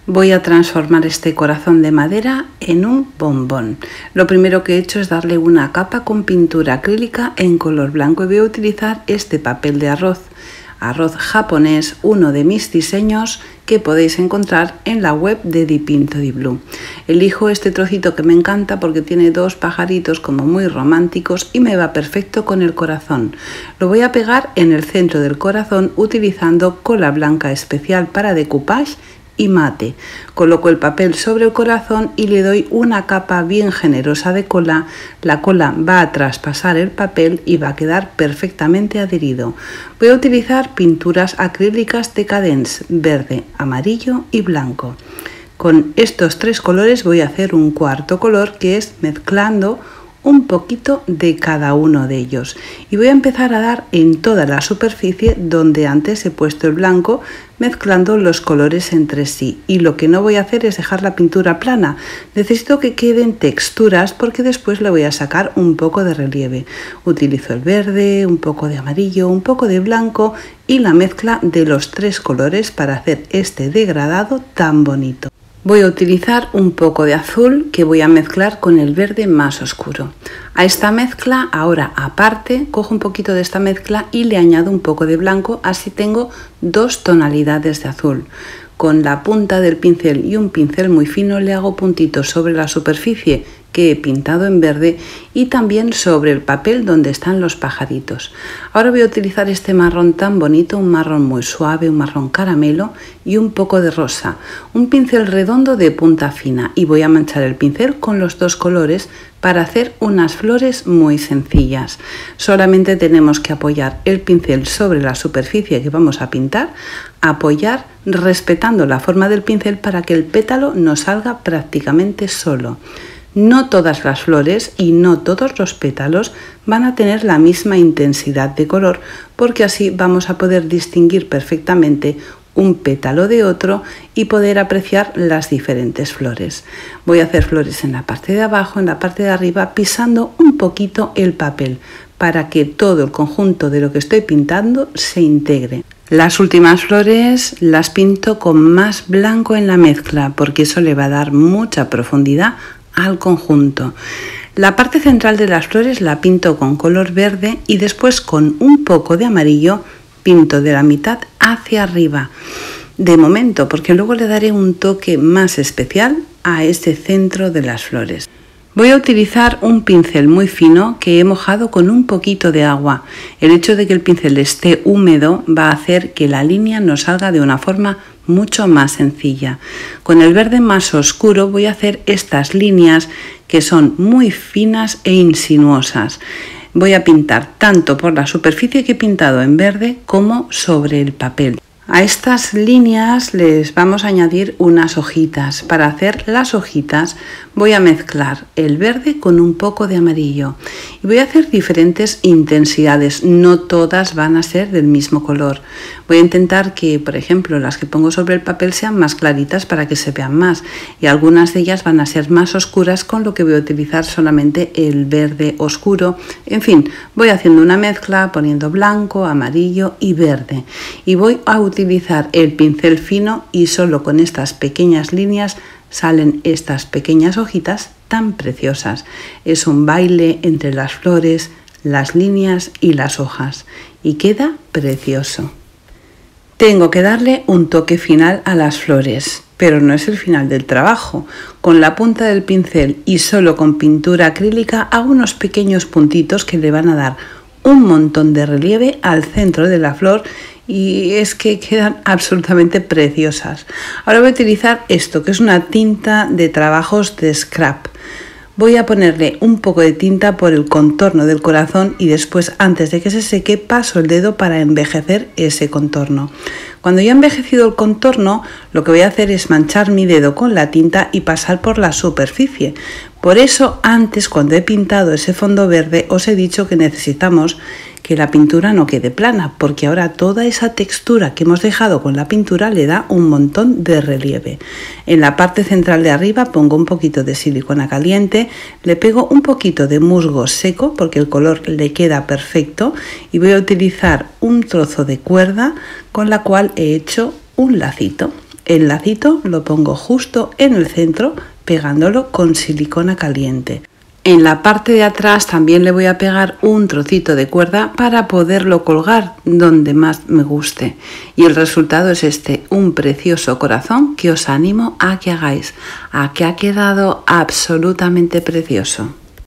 Voy a transformar este corazón de madera en un bombón. Lo primero que he hecho es darle una capa con pintura acrílica en color blanco y voy a utilizar este papel de arroz japonés, uno de mis diseños que podéis encontrar en la web de Dipinto Di Blu. Elijo este trocito que me encanta porque tiene dos pajaritos como muy románticos y me va perfecto con el corazón. Lo voy a pegar en el centro del corazón utilizando cola blanca especial para decoupage y mate. Coloco el papel sobre el corazón y le doy una capa bien generosa de cola. La cola va a traspasar el papel y va a quedar perfectamente adherido. Voy a utilizar pinturas acrílicas Decadence, verde, amarillo y blanco. Con estos tres colores voy a hacer un cuarto color que es mezclando un poquito de cada uno de ellos y voy a empezar a dar en toda la superficie donde antes he puesto el blanco, mezclando los colores entre sí. Y lo que no voy a hacer es dejar la pintura plana, necesito que queden texturas porque después le voy a sacar un poco de relieve. Utilizo el verde, un poco de amarillo, un poco de blanco y la mezcla de los tres colores para hacer este degradado tan bonito. Voy a utilizar un poco de azul que voy a mezclar con el verde más oscuro. A esta mezcla, ahora aparte, cojo un poquito de esta mezcla y le añado un poco de blanco, así tengo dos tonalidades de azul. Con la punta del pincel y un pincel muy fino le hago puntitos sobre la superficie que he pintado en verde y también sobre el papel donde están los pajaritos. Ahora voy a utilizar este marrón tan bonito, un marrón muy suave, un marrón caramelo y un poco de rosa. Un pincel redondo de punta fina y voy a manchar el pincel con los dos colores para hacer unas flores muy sencillas. Solamente tenemos que apoyar el pincel sobre la superficie que vamos a pintar, apoyar respetando la forma del pincel para que el pétalo nos salga prácticamente solo. No todas las flores y no todos los pétalos van a tener la misma intensidad de color porque así vamos a poder distinguir perfectamente un pétalo de otro y poder apreciar las diferentes flores. Voy a hacer flores en la parte de abajo, en la parte de arriba, pisando un poquito el papel para que todo el conjunto de lo que estoy pintando se integre. Las últimas flores las pinto con más blanco en la mezcla porque eso le va a dar mucha profundidad al conjunto. La parte central de las flores la pinto con color verde y después con un poco de amarillo pinto de la mitad hacia arriba. De momento, porque luego le daré un toque más especial a este centro de las flores. Voy a utilizar un pincel muy fino que he mojado con un poquito de agua. El hecho de que el pincel esté húmedo va a hacer que la línea nos salga de una forma mucho más sencilla. Con el verde más oscuro voy a hacer estas líneas que son muy finas e insinuosas. Voy a pintar tanto por la superficie que he pintado en verde como sobre el papel. A estas líneas les vamos a añadir unas hojitas. Para hacer las hojitas voy a mezclar el verde con un poco de amarillo y voy a hacer diferentes intensidades, no todas van a ser del mismo color. Voy a intentar que, por ejemplo, las que pongo sobre el papel sean más claritas para que se vean más y algunas de ellas van a ser más oscuras, con lo que voy a utilizar solamente el verde oscuro. En fin, voy haciendo una mezcla poniendo blanco, amarillo y verde y voy a utilizar el pincel fino y solo con estas pequeñas líneas salen estas pequeñas hojitas tan preciosas. Es un baile entre las flores, las líneas y las hojas y queda precioso. Tengo que darle un toque final a las flores, pero no es el final del trabajo. Con la punta del pincel y solo con pintura acrílica hago unos pequeños puntitos que le van a dar un montón de relieve al centro de la flor y es que quedan absolutamente preciosas. Ahora voy a utilizar esto, que es una tinta de trabajos de scrap. Voy a ponerle un poco de tinta por el contorno del corazón y después, antes de que se seque, paso el dedo para envejecer ese contorno. Cuando ya he envejecido el contorno, lo que voy a hacer es manchar mi dedo con la tinta y pasar por la superficie. Por eso antes, cuando he pintado ese fondo verde, os he dicho que necesitamos que la pintura no quede plana, porque ahora toda esa textura que hemos dejado con la pintura le da un montón de relieve. En la parte central de arriba pongo un poquito de silicona caliente, le pego un poquito de musgo seco porque el color le queda perfecto y voy a utilizar un trozo de cuerda con la cual he hecho un lacito. el lacito lo pongo justo en el centro, pegándolo con silicona caliente. En la parte de atrás también le voy a pegar un trocito de cuerda para poderlo colgar donde más me guste. Y el resultado es este, un precioso corazón que os animo a que hagáis, a que ha quedado absolutamente precioso.